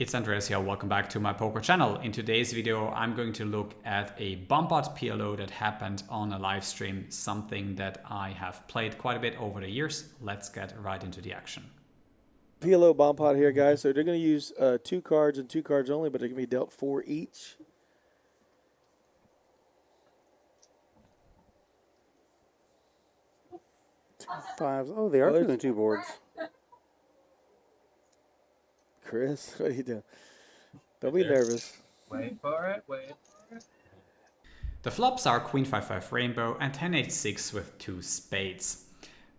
It's Andreas here, welcome back to my poker channel. In today's video, I'm going to look at a bump out PLO that happened on a live stream, something that I have played quite a bit over the years. Let's get right into the action. PLO bump out here, guys. So they're going to use 2 cards and 2 cards only, but they're going to be dealt 4 each. Fives. Oh, they are doing 2 boards. Chris, what are you doing? Don't be nervous. Wait for it, wait for it. The flops are Queen 5-5 rainbow and 10-8-6 with 2 spades.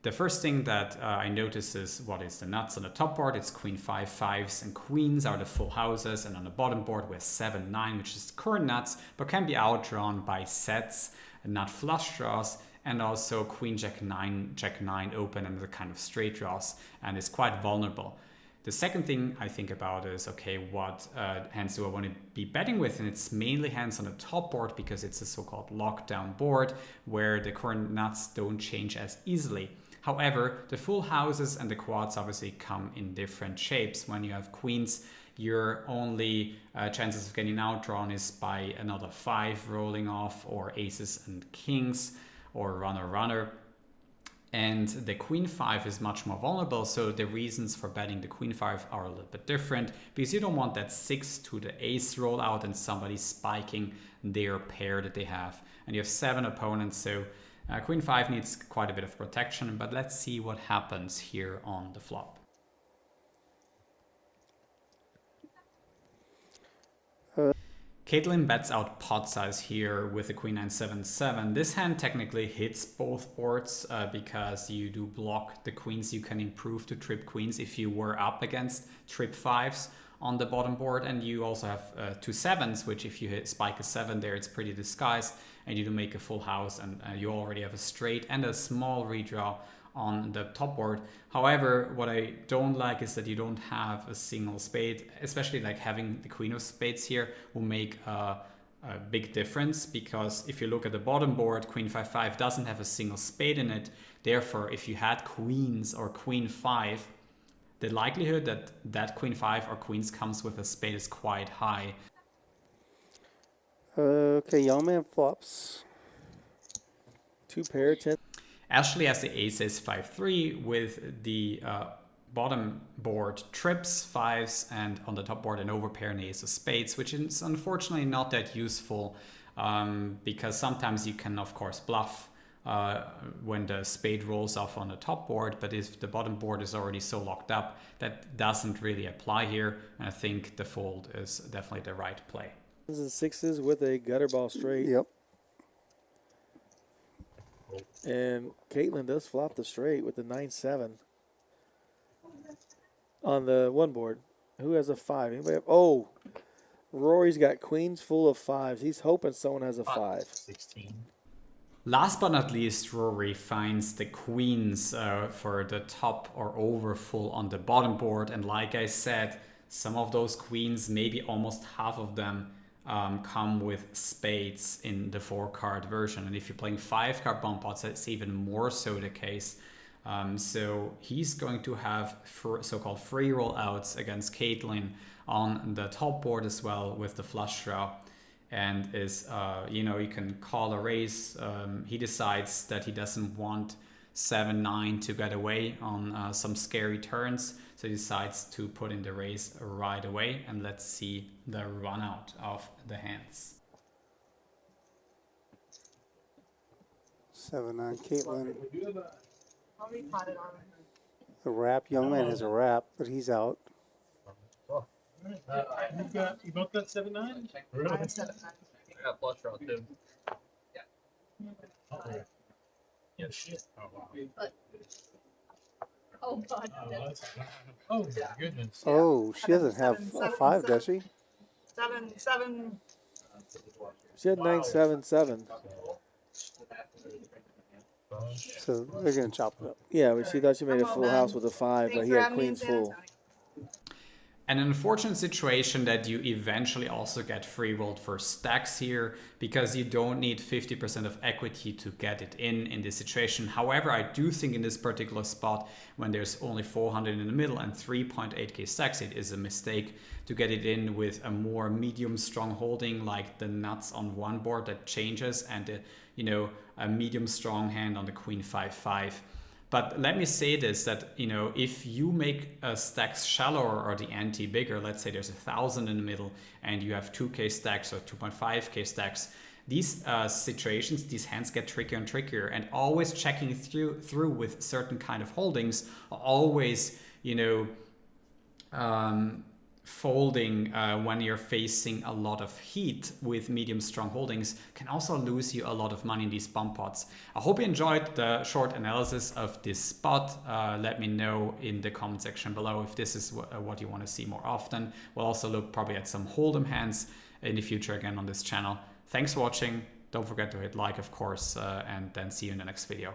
The first thing that I notice is what is the nuts on the top board. It's Queen 5, 5s and queens are the full houses, and on the bottom board we have 7, 9, which is current nuts, but can be outdrawn by sets and nut flush draws, and also Queen Jack 9 open and the kind of straight draws, and is quite vulnerable. The second thing I think about is, okay, what hands do I want to be betting with? And it's mainly hands on the top board because it's a so-called lockdown board where the current nuts don't change as easily. However, the full houses and the quads obviously come in different shapes. When you have queens, your only chances of getting outdrawn is by another 5 rolling off, or aces and kings, or runner. And the Queen 5 is much more vulnerable, so the reasons for betting the Queen 5 are a little bit different, because you don't want that 6 to the ace roll out and somebody spiking their pair that they have. And you have 7 opponents, so Queen 5 needs quite a bit of protection, but let's see what happens here on the flop. Caitlin bets out pot size here with the Queen 9-7-7. This hand technically hits both boards because you do block the queens. You can improve to trip queens if you were up against trip 5s on the bottom board, and you also have 2 7s, which if you hit spike a 7 there, it's pretty disguised, and you do make a full house, and you already have a straight and a small redraw on the top board. However, what I don't like is that you don't have a single spade, especially like having the Queen of Spades here will make a big difference, because if you look at the bottom board, Queen 5-5 doesn't have a single spade in it. Therefore, if you had queens or Queen 5, the likelihood that that Queen 5 or queens comes with a spade is quite high. Okay, young man flops. 2 pair, 10. Ashley has the aces 5-3 with the bottom board trips, 5s, and on the top board an overpair and ace of spades, which is unfortunately not that useful because sometimes you can of course bluff when the spade rolls off on the top board, but if the bottom board is already so locked up, that doesn't really apply here, and I think the fold is definitely the right play. 10s and 6s with a gutter ball straight. Yep. And Caitlin does flop the straight with the 9-7 on the one board. Who has a 5? Anybody have? Oh, Rory's got queens full of 5s. He's hoping someone has a 5. 16. Last but not least, Rory finds the queens for the top or over full on the bottom board, and like I said, some of those queens, maybe almost half of them, come with spades in the 4-card version, and if you're playing 5-card bump outs, that's even more so the case. So he's going to have so-called free roll outs against Caitlin on the top board as well with the flush draw, and is you can call a raise. He decides that he doesn't want 7-9 to get away on some scary turns, so he decides to put in the raise right away, and let's see the run out of the hands. 7-9, Caitlin. Already caught it on. The wrap. Young man has a wrap, but he's out. You both got 7-9? I have 7-9. I got flush draw too. Yeah, shit. Oh, wow. Oh god. Oh, my goodness. Oh, she doesn't have a 5, does she? 7. She had 9-7-7. So they're going to chop it up. Yeah, but she thought she made a full house with a 5, but Thanks he for had having me in queens San full. Antonio. an unfortunate situation that you eventually also get free rolled for stacks here, because you don't need 50% of equity to get it in this situation. However, I do think in this particular spot, when there's only 400 in the middle and 3.8k stacks, it is a mistake to get it in with a more medium strong holding like the nuts on one board that changes, and a medium strong hand on the queen 5-5. But let me say this, that if you make stacks shallower or the ante bigger, let's say there's 1,000 in the middle and you have 2k stacks or 2.5k stacks, these situations, these hands get trickier and trickier, and always checking through with certain kind of holdings, always folding when you're facing a lot of heat with medium strong holdings can also lose you a lot of money in these bump pots. I hope you enjoyed the short analysis of this spot. Let me know in the comment section below if this is what you want to see more often. We'll also look probably at some hold'em hands in the future again on this channel. Thanks for watching. Don't forget to hit like, of course, and then see you in the next video.